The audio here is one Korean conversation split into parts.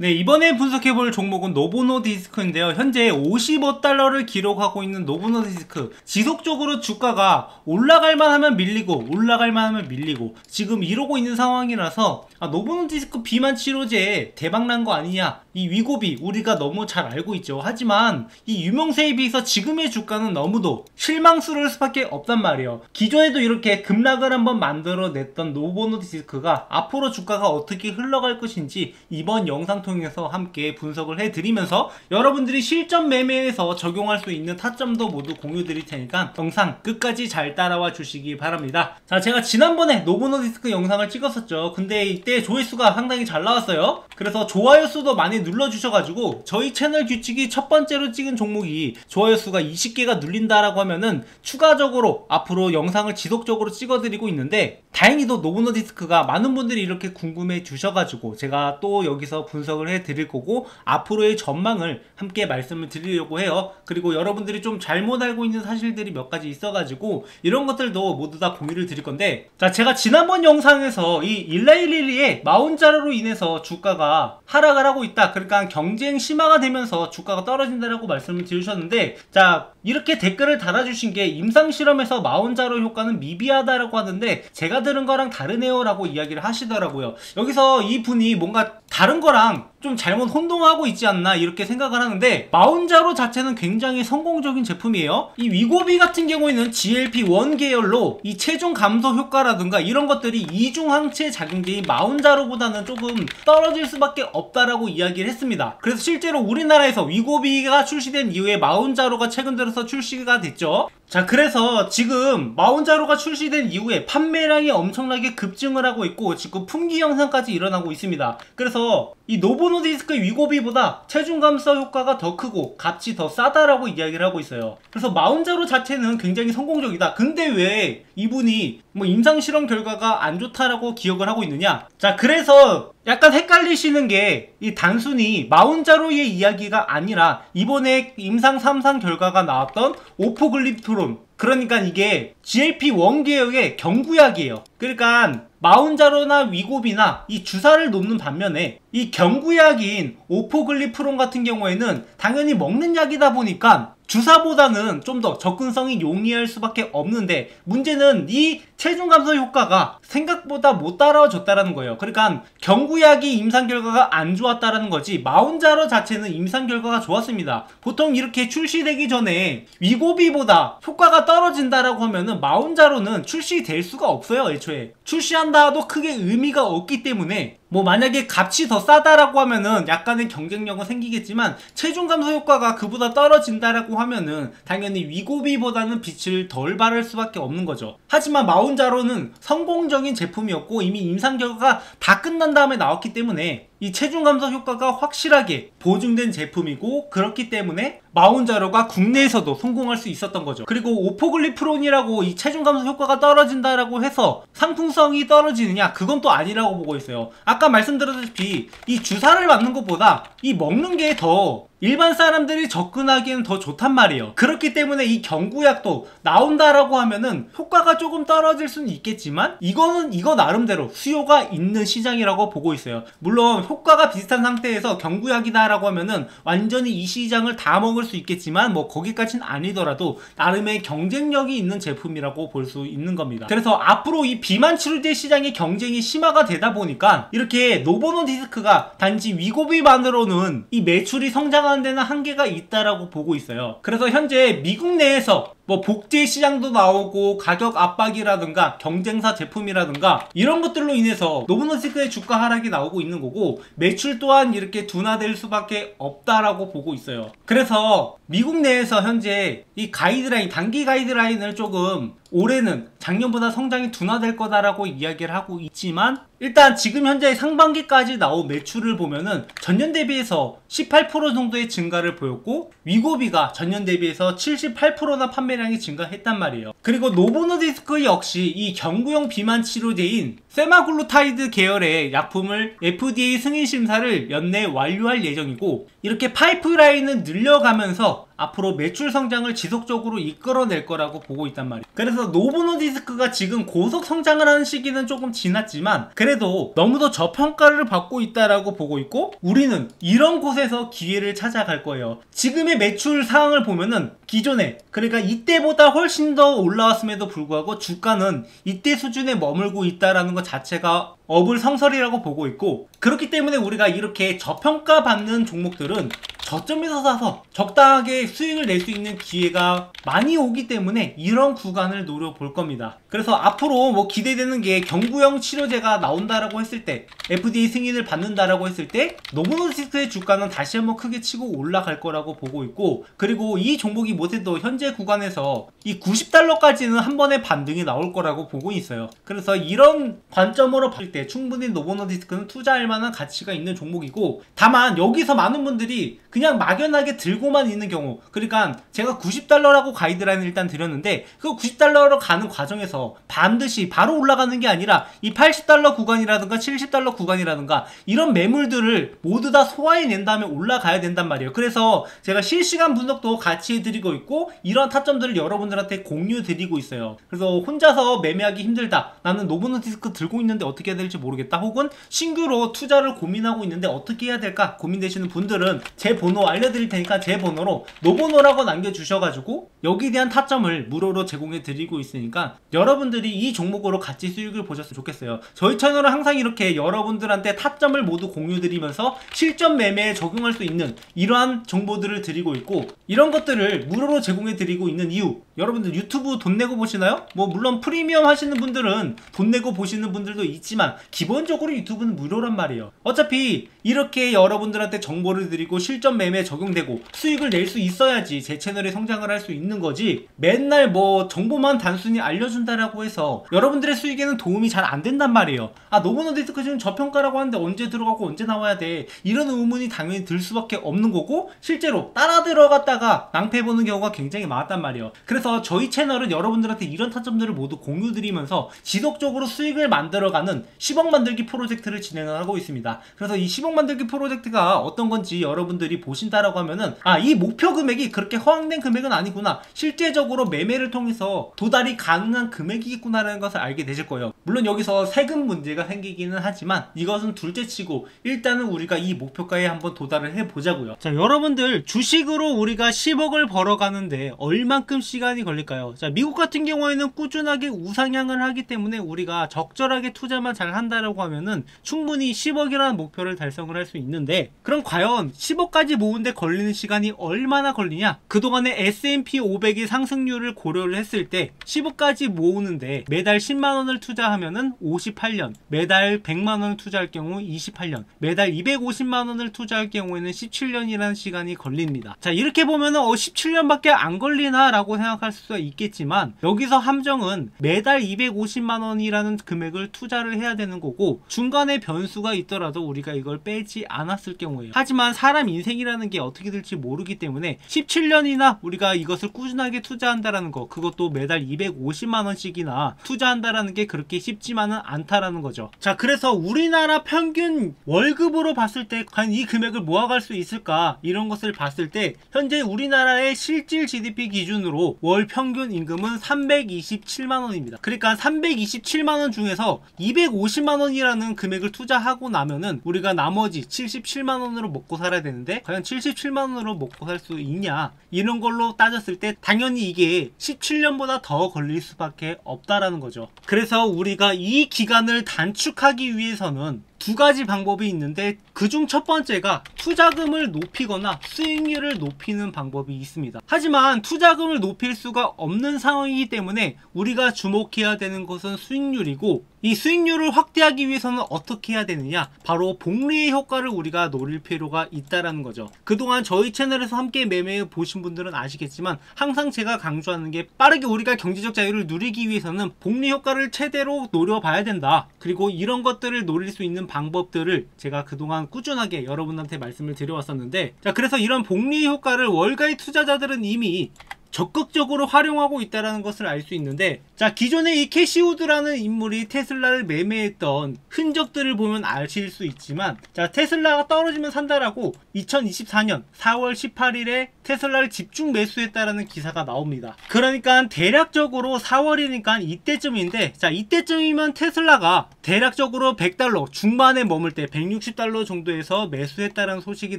네, 이번에 분석해볼 종목은 노보노디스크인데요. 현재 55달러를 기록하고 있는 노보노디스크, 지속적으로 주가가 올라갈만 하면 밀리고 올라갈만 하면 밀리고 지금 이러고 있는 상황이라서 노보노디스크 비만 치료제 대박난 거 아니냐, 이 위고비 우리가 너무 잘 알고 있죠. 하지만 이 유명세에 비해서 지금의 주가는 너무도 실망스러울 수밖에 없단 말이에요. 기존에도 이렇게 급락을 한번 만들어냈던 노보노디스크가 앞으로 주가가 어떻게 흘러갈 것인지 이번 영상 통해서 함께 분석을 해드리면서 여러분들이 실전 매매에서 적용할 수 있는 타점도 모두 공유드릴 테니까 영상 끝까지 잘 따라와 주시기 바랍니다. 자, 제가 지난번에 노보노디스크 영상을 찍었었죠. 근데 이때 조회수가 상당히 잘 나왔어요. 그래서 좋아요 수도 많이 눌러주셔가지고 저희 채널 규칙이 첫 번째로 찍은 종목이 좋아요 수가 20개가 눌린다라고 하면은 추가적으로 앞으로 영상을 지속적으로 찍어드리고 있는데, 다행히도 노보노디스크가 많은 분들이 이렇게 궁금해 주셔가지고 제가 또 여기서 분석을 해드릴 거고 앞으로의 전망을 함께 말씀을 드리려고 해요. 그리고 여러분들이 좀 잘못 알고 있는 사실들이 몇 가지 있어가지고 이런 것들도 모두 다 공유를 드릴 건데, 자, 제가 지난번 영상에서 이 일라이리리의 마운자로로 인해서 주가가 하락을 하고 있다, 그러니까 경쟁 심화가 되면서 주가가 떨어진다라고 말씀을 드리셨는데, 자, 이렇게 댓글을 달아주신 게 임상실험에서 마운자로 효과는 미비하다라고 하는데 제가 들은 거랑 다르네요 라고 이야기를 하시더라고요. 여기서 이 분이 뭔가 다른 거랑 좀 잘못 혼동하고 있지 않나 이렇게 생각을 하는데, 마운자로 자체는 굉장히 성공적인 제품이에요. 이 위고비 같은 경우에는 GLP-1 계열로 이 체중 감소 효과라든가 이런 것들이 이중항체 작용제인 마운자로보다는 조금 떨어질 수밖에 없다라고 이야기를 했습니다. 그래서 실제로 우리나라에서 위고비가 출시된 이후에 마운자로가 최근 들어서 출시가 됐죠. 자, 그래서 지금 마운자로가 출시된 이후에 판매량이 엄청나게 급증을 하고 있고 지금 품귀 현상까지 일어나고 있습니다. 그래서 이 노보노디스크 위고비보다 체중 감소 효과가 더 크고 값이 더 싸다라고 이야기를 하고 있어요. 그래서 마운자로 자체는 굉장히 성공적이다. 근데 왜 이분이 뭐 임상실험 결과가 안 좋다라고 기억을 하고 있느냐? 자, 그래서 약간 헷갈리시는 게 이 단순히 마운자로의 이야기가 아니라 이번에 임상 3상 결과가 나왔던 오포글리프론, 그러니까 이게 GLP-1 계열의 경구약이에요. 그러니까 마운자로나 위고비나 이 주사를 놓는 반면에 이 경구약인 오포글리프론 같은 경우에는 당연히 먹는 약이다 보니까 주사보다는 좀 더 접근성이 용이할 수밖에 없는데, 문제는 이 체중 감소 효과가 생각보다 못 따라줬다라는 거예요. 그러니까 경구약이 임상 결과가 안 좋았다라는 거지 마운자로 자체는 임상 결과가 좋았습니다. 보통 이렇게 출시되기 전에 위고비보다 효과가 떨어진다라고 하면은 마운자로는 출시될 수가 없어요. 애초에 출시한다 하도 크게 의미가 없기 때문에, 뭐 만약에 값이 더 싸다라고 하면은 약간의 경쟁력은 생기겠지만 체중 감소 효과가 그보다 떨어진다라고 하면은 당연히 위고비보다는 빛을 덜 발할 수밖에 없는 거죠. 하지만 마운자로는 성공적인 제품이었고 이미 임상 결과가 다 끝난 다음에 나왔기 때문에 이 체중 감소 효과가 확실하게 보증된 제품이고, 그렇기 때문에 마운자로가 국내에서도 성공할 수 있었던 거죠. 그리고 오포글리프론이라고 이 체중 감소 효과가 떨어진다라고 해서 상품성이 떨어지느냐? 그건 또 아니라고 보고 있어요. 아까 말씀드렸다시피 이 주사를 맞는 것보다 이 먹는 게 더 일반 사람들이 접근하기에는 더 좋단 말이에요. 그렇기 때문에 이 경구약도 나온다라고 하면은 효과가 조금 떨어질 수는 있겠지만 이거는 이거 나름대로 수요가 있는 시장이라고 보고 있어요. 물론 효과가 비슷한 상태에서 경구약이다라고 하면은 완전히 이 시장을 다 먹을 수 있겠지만 뭐 거기까지는 아니더라도 나름의 경쟁력이 있는 제품이라고 볼 수 있는 겁니다. 그래서 앞으로 이 비만 치료제 시장의 경쟁이 심화가 되다 보니까 이렇게 노보노디스크가 단지 위고비만으로는 이 매출이 성장하는 데는 한계가 있다라고 보고 있어요. 그래서 현재 미국 내에서 뭐 복제 시장도 나오고 가격 압박이라든가 경쟁사 제품이라든가 이런 것들로 인해서 노보노디스크의 주가 하락이 나오고 있는 거고, 매출 또한 이렇게 둔화될 수밖에 없다라고 보고 있어요. 그래서 미국 내에서 현재 이 가이드라인, 단기 가이드라인을 조금 올해는 작년보다 성장이 둔화될 거다라고 이야기를 하고 있지만, 일단 지금 현재 상반기까지 나온 매출을 보면은 전년 대비해서 18% 정도의 증가를 보였고 위고비가 전년 대비해서 78%나 판매량이 증가했단 말이에요. 그리고 노보노디스크 역시 이 경구용 비만 치료제인 세마글루타이드 계열의 약품을 FDA 승인 심사를 연내 완료할 예정이고, 이렇게 파이프라인을 늘려가면서 앞으로 매출 성장을 지속적으로 이끌어낼 거라고 보고 있단 말이에요. 그래서 노보노디스크가 지금 고속 성장을 하는 시기는 조금 지났지만 그래도 너무도 저평가를 받고 있다라고 보고 있고, 우리는 이런 곳에서 기회를 찾아갈 거예요. 지금의 매출 상황을 보면은 기존에, 그러니까 이때보다 훨씬 더 올라왔음에도 불구하고 주가는 이때 수준에 머물고 있다라는 것 자체가 어불성설이라고 보고 있고, 그렇기 때문에 우리가 이렇게 저평가받는 종목들은 저점에서 사서 적당하게 수익을 낼 수 있는 기회가 많이 오기 때문에 이런 구간을 노려볼 겁니다. 그래서 앞으로 뭐 기대되는 게 경구형 치료제가 나온다라고 했을 때, FDA 승인을 받는다라고 했을 때 노보노디스크의 주가는 다시 한번 크게 치고 올라갈 거라고 보고 있고, 그리고 이 종목이 못해도 현재 구간에서 이 90달러까지는 한 번에 반등이 나올 거라고 보고 있어요. 그래서 이런 관점으로 봤을 때 충분히 노보노디스크는 투자할 만한 가치가 있는 종목이고, 다만 여기서 많은 분들이 그냥 막연하게 들고만 있는 경우, 그러니까 제가 90달러라고 가이드라인을 일단 드렸는데 그 90달러로 가는 과정에서 반드시 바로 올라가는 게 아니라 이 80달러 구간이라든가 70달러 구간이라든가 이런 매물들을 모두 다 소화해낸 다음에 올라가야 된단 말이에요. 그래서 제가 실시간 분석도 같이 해드리고 있고 이런 타점들을 여러분들한테 공유 드리고 있어요. 그래서 혼자서 매매하기 힘들다, 나는 노보노디스크 들고 있는데 어떻게 해야 될지 모르겠다, 혹은 신규로 투자를 고민하고 있는데 어떻게 해야 될까 고민되시는 분들은 제 번호 알려드릴 테니까 제 번호로 노보노라고 남겨주셔가지고 여기에 대한 타점을 무료로 제공해 드리고 있으니까 여러분들이 이 종목으로 같이 수익을 보셨으면 좋겠어요. 저희 채널은 항상 이렇게 여러분들한테 타점을 모두 공유 드리면서 실전 매매에 적용할 수 있는 이러한 정보들을 드리고 있고, 이런 것들을 무료로 제공해 드리고 있는 이유, 여러분들 유튜브 돈 내고 보시나요? 뭐 물론 프리미엄 하시는 분들은 돈 내고 보시는 분들도 있지만 기본적으로 유튜브는 무료란 말이에요. 어차피 이렇게 여러분들한테 정보를 드리고 실전 매매에 적용되고 수익을 낼 수 있어야지 제 채널이 성장을 할 수 있는 거지, 맨날 뭐 정보만 단순히 알려준다라고 해서 여러분들의 수익에는 도움이 잘 안 된단 말이에요. 아, 노보노디스크 지금 저평가라고 하는데 언제 들어가고 언제 나와야 돼, 이런 의문이 당연히 들 수밖에 없는 거고, 실제로 따라 들어갔다가 낭패보는 경우가 굉장히 많았단 말이에요. 그래서 저희 채널은 여러분들한테 이런 타점들을 모두 공유드리면서 지속적으로 수익을 만들어가는 10억 만들기 프로젝트를 진행을 하고 있습니다. 그래서 이 10억 만들기 프로젝트가 어떤 건지 여러분들이 보신다라고 하면은, 아, 이 목표 금액이 그렇게 허황된 금액은 아니구나, 실제적으로 매매를 통해서 도달이 가능한 금액이겠구나라는 것을 알게 되실 거예요. 물론 여기서 세금 문제가 생기기는 하지만 이것은 둘째치고 일단은 우리가 이 목표가에 한번 도달을 해보자고요. 자, 여러분들 주식으로 우리가 10억을 벌어가는데 얼만큼 시간이 걸릴까요? 자, 미국 같은 경우에는 꾸준하게 우상향을 하기 때문에 우리가 적절하게 투자만 잘 한다라고 하면은 충분히 10억이라는 목표를 달성을 할 수 있는데, 그럼 과연 10억까지 모으는데 걸리는 시간이 얼마나 걸리냐? 그동안의 S&P 500의 상승률을 고려를 했을 때 10억까지 모으는데 매달 10만원을 투자하면은 58년, 매달 100만원을 투자할 경우 28년, 매달 250만원을 투자할 경우에는 17년이라는 시간이 걸립니다. 자, 이렇게 보면은 17년밖에 안 걸리나 라고 생각할 수가 있겠지만, 여기서 함정은 매달 250만원이라는 금액을 투자를 해야 되는 거고 중간에 변수가 있더라도 우리가 이걸 빼지 않았을 경우에요. 하지만 사람 인생이라는 게 어떻게 될지 모르기 때문에 17년이나 우리가 이것을 꾸준하게 투자한다라는 거, 그것도 매달 250만원씩이나 투자한다라는 게 그렇게 쉽지만은 않다라는 거죠. 자, 그래서 우리나라 평균 월급으로 봤을 때 과연 이 금액을 모아갈 수 있을까, 이런 것을 봤을 때 현재 우리나라의 실질 GDP 기준으로 월 평균 임금은 327만원입니다. 그러니까 327만원 중에서 250만원이라는 금액을 투자하고 나면은 우리가 나머지 77만원으로 먹고 살아야 되는데, 과연 77만원으로 먹고 살 수 있냐, 이런 걸로 따졌을 때 당연히 이게 17년보다 더 걸릴 수밖에 없다라는 거죠. 그래서 우리가 이 기간을 단축하기 위해서는 두 가지 방법이 있는데, 그중 첫 번째가 투자금을 높이거나 수익률을 높이는 방법이 있습니다. 하지만 투자금을 높일 수가 없는 상황이기 때문에 우리가 주목해야 되는 것은 수익률이고, 이 수익률을 확대하기 위해서는 어떻게 해야 되느냐, 바로 복리의 효과를 우리가 노릴 필요가 있다라는 거죠. 그동안 저희 채널에서 함께 매매해 보신 분들은 아시겠지만 항상 제가 강조하는 게, 빠르게 우리가 경제적 자유를 누리기 위해서는 복리 효과를 최대로 노려봐야 된다. 그리고 이런 것들을 노릴 수 있는 방법들을 제가 그동안 꾸준하게 여러분한테 말씀을 드려왔었는데, 자, 그래서 이런 복리 효과를 월가의 투자자들은 이미 적극적으로 활용하고 있다는 것을 알 수 있는데, 자, 기존에 이 캐시우드라는 인물이 테슬라를 매매했던 흔적들을 보면 아실 수 있지만, 자, 테슬라가 떨어지면 산다라고 2024년 4월 18일에 테슬라를 집중 매수했다라는 기사가 나옵니다. 그러니까 대략적으로 4월이니까 이때쯤인데, 자, 이때쯤이면 테슬라가 대략적으로 $100 중반에 머물 때 $160 정도에서 매수했다는 소식이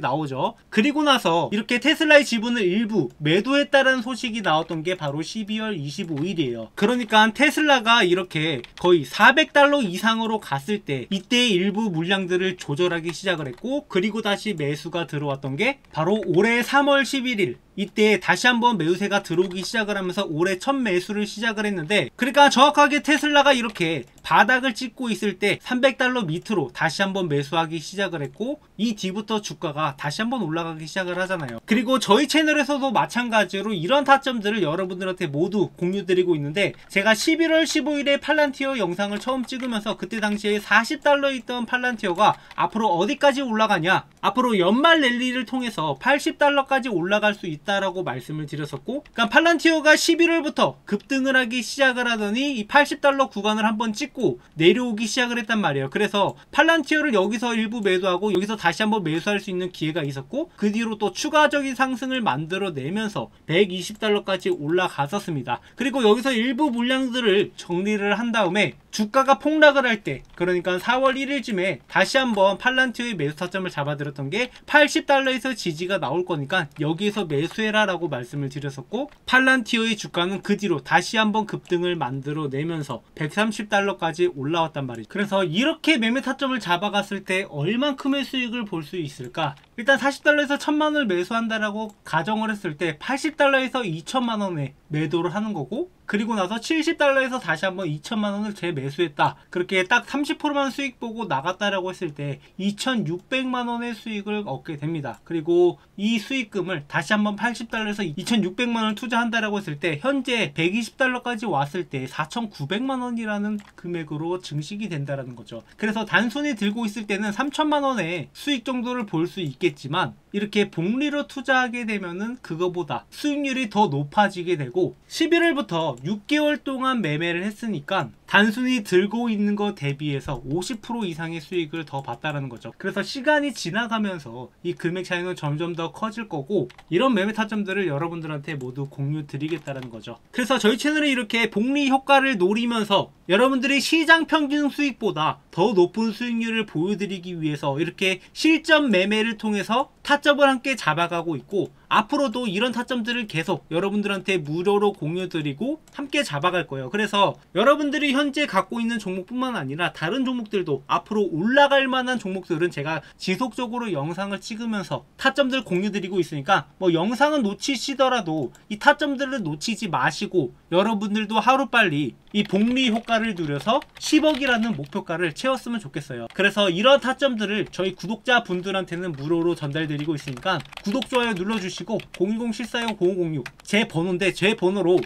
나오죠. 그리고 나서 이렇게 테슬라의 지분을 일부 매도했다는 소식이 나왔던 게 바로 12월 25일이에요. 그러니까 테슬라가 이렇게 거의 $400 이상으로 갔을 때 이때 일부 물량들을 조절하기 시작을 했고, 그리고 다시 매수가 들어왔던 게 바로 올해 3월 11일, 이때 다시 한번 매수세가 들어오기 시작을 하면서 올해 첫 매수를 시작을 했는데, 그러니까 정확하게 테슬라가 이렇게 바닥을 찍고 있을 때 $300 밑으로 다시 한번 매수하기 시작을 했고, 이 뒤부터 주가가 다시 한번 올라가기 시작을 하잖아요. 그리고 저희 채널에서도 마찬가지로 이런 타점들을 여러분들한테 모두 공유드리고 있는데, 제가 11월 15일에 팔란티어 영상을 처음 찍으면서 그때 당시에 $40 있던 팔란티어가 앞으로 어디까지 올라가냐, 앞으로 연말 랠리를 통해서 $80까지 올라갈 수 있다라고 말씀을 드렸었고, 그러니까 팔란티어가 11월부터 급등을 하기 시작을 하더니 이 $80 구간을 한번 찍고 내려오기 시작을 했단 말이에요. 그래서 팔란티어를 여기서 일부 매도하고 여기서 다시 한번 매수할 수 있는 기회가 있었고, 그 뒤로 또 추가적인 상승을 만들어내면서 $120까지 올라갔었습니다. 그리고 여기서 일부 물량들을 정리를 한 다음에 주가가 폭락을 할 때, 그러니까 4월 1일쯤에 다시 한번 팔란티어의 매수 타점을 잡아들었던 게 $80에서 지지가 나올 거니까 여기에서 매수해라 라고 말씀을 드렸었고, 팔란티어의 주가는 그 뒤로 다시 한번 급등을 만들어내면서 $130까지 올라왔단 말이죠. 그래서 이렇게 매매 타점을 잡아갔을 때 얼만큼의 수익을 볼 수 있을까? 일단 $40에서 1000만원을 매수한다라고 가정을 했을 때 $80에서 2000만원에 매도를 하는 거고, 그리고 나서 $70에서 다시 한번 2000만원을 재매수했다, 그렇게 딱 30%만 수익 보고 나갔다라고 했을 때 2600만원의 수익을 얻게 됩니다. 그리고 이 수익금을 다시 한번 $80에서 2600만원을 투자한다라고 했을 때 현재 $120까지 왔을 때 4900만원이라는 금액으로 증식이 된다라는 거죠. 그래서 단순히 들고 있을 때는 3000만원의 수익 정도를 볼 수 있겠지만, 이렇게 복리로 투자하게 되면은 그거보다 수익률이 더 높아지게 되고, 11월부터 6개월 동안 매매를 했으니까 단순히 들고 있는 거 대비해서 50% 이상의 수익을 더 봤다라는 거죠. 그래서 시간이 지나가면서 이 금액 차이는 점점 더 커질 거고, 이런 매매 타점들을 여러분들한테 모두 공유 드리겠다는 거죠. 그래서 저희 채널에 이렇게 복리 효과를 노리면서 여러분들이 시장 평균 수익보다 더 높은 수익률을 보여드리기 위해서 이렇게 실전 매매를 통해서 타점을 함께 잡아가고 있고, 앞으로도 이런 타점들을 계속 여러분들한테 무료로 공유드리고 함께 잡아갈 거예요. 그래서 여러분들이 현재 갖고 있는 종목뿐만 아니라 다른 종목들도 앞으로 올라갈 만한 종목들은 제가 지속적으로 영상을 찍으면서 타점들 공유드리고 있으니까, 뭐 영상은 놓치시더라도 이 타점들을 놓치지 마시고 여러분들도 하루빨리 이 복리 효과를 누려서 10억이라는 목표가를 채웠으면 좋겠어요. 그래서 이런 타점들을 저희 구독자분들한테는 무료로 전달드리고 있으니까 구독, 좋아요 눌러주시고 010-7445-0506 제 번호인데, 제 번호로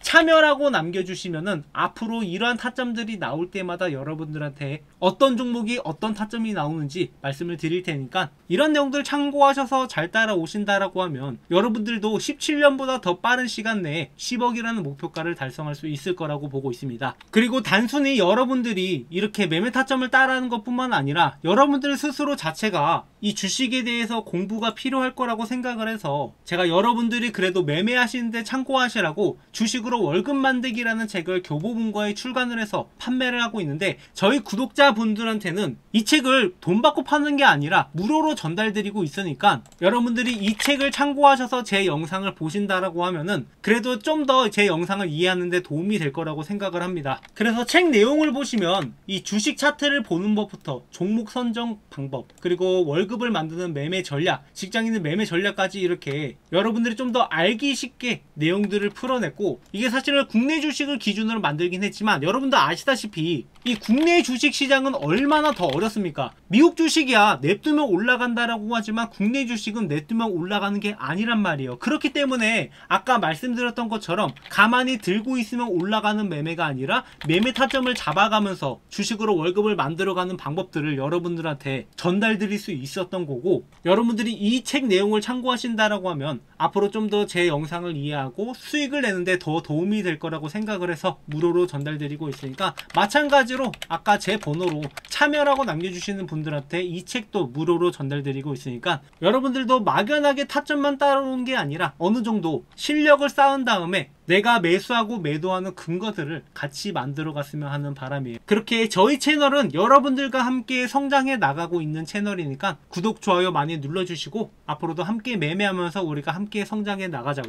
참여라고 남겨주시면은 앞으로 이러한 타점들이 나올 때마다 여러분들한테 어떤 종목이 어떤 타점이 나오는지 말씀을 드릴 테니까, 이런 내용들 참고하셔서 잘 따라오신다라고 하면 여러분들도 17년보다 더 빠른 시간 내에 10억이라는 목표가를 달성할 수 있을 거라고 보고 있습니다. 그리고 단순히 여러분들이 이렇게 매매 타점을 따라하는 것 뿐만 아니라 여러분들 스스로 자체가 이 주식에 대해서 공부가 필요할 거라고 생각을 해서 제가 여러분들이 그래도 매매하시는데 참고하시라고 주식으로 월급 만들기라는 책을 교보문고에 출간을 해서 판매를 하고 있는데, 저희 구독자분들한테는 이 책을 돈 받고 파는 게 아니라 무료로 전달드리고 있으니까 여러분들이 이 책을 참고하셔서 제 영상을 보신다라고 하면은 그래도 좀 더 제 영상을 이해하는 데 도움이 될 거라고 생각을 합니다. 그래서 책 내용을 보시면 이 주식 차트를 보는 법부터 종목 선정 방법, 그리고 월급을 만드는 매매 전략, 직장인의 매매 전략까지 이렇게 여러분들이 좀 더 알기 쉽게 내용들을 풀어냈고, 이게 사실은 국내 주식을 기준으로 만들긴 했지만 여러분도 아시다시피 이 국내 주식시장은 얼마나 더 어렵습니까? 미국 주식이야 냅두면 올라간다라고 하지만 국내 주식은 냅두면 올라가는 게 아니란 말이에요. 그렇기 때문에 아까 말씀드렸던 것처럼 가만히 들고 있으면 올라가는 매매가 아니라 매매 타점을 잡아가면서 주식으로 월급을 만들어가는 방법들을 여러분들한테 전달드릴 수 있었던 거고, 여러분들이 이 책 내용을 참고하신다라고 하면 앞으로 좀 더 제 영상을 이해하고 수익을 내는데 더 도움이 될 거라고 생각을 해서 무료로 전달드리고 있으니까, 마찬가지로 아까 제 번호로 참여라고 남겨주시는 분들한테 이 책도 무료로 전달드리고 있으니까 여러분들도 막연하게 타점만 따라오는 게 아니라 어느 정도 실력을 쌓은 다음에 내가 매수하고 매도하는 근거들을 같이 만들어 갔으면 하는 바람이에요. 그렇게 저희 채널은 여러분들과 함께 성장해 나가고 있는 채널이니까 구독, 좋아요 많이 눌러주시고 앞으로도 함께 매매하면서 우리가 함께 성장해 나가자고요.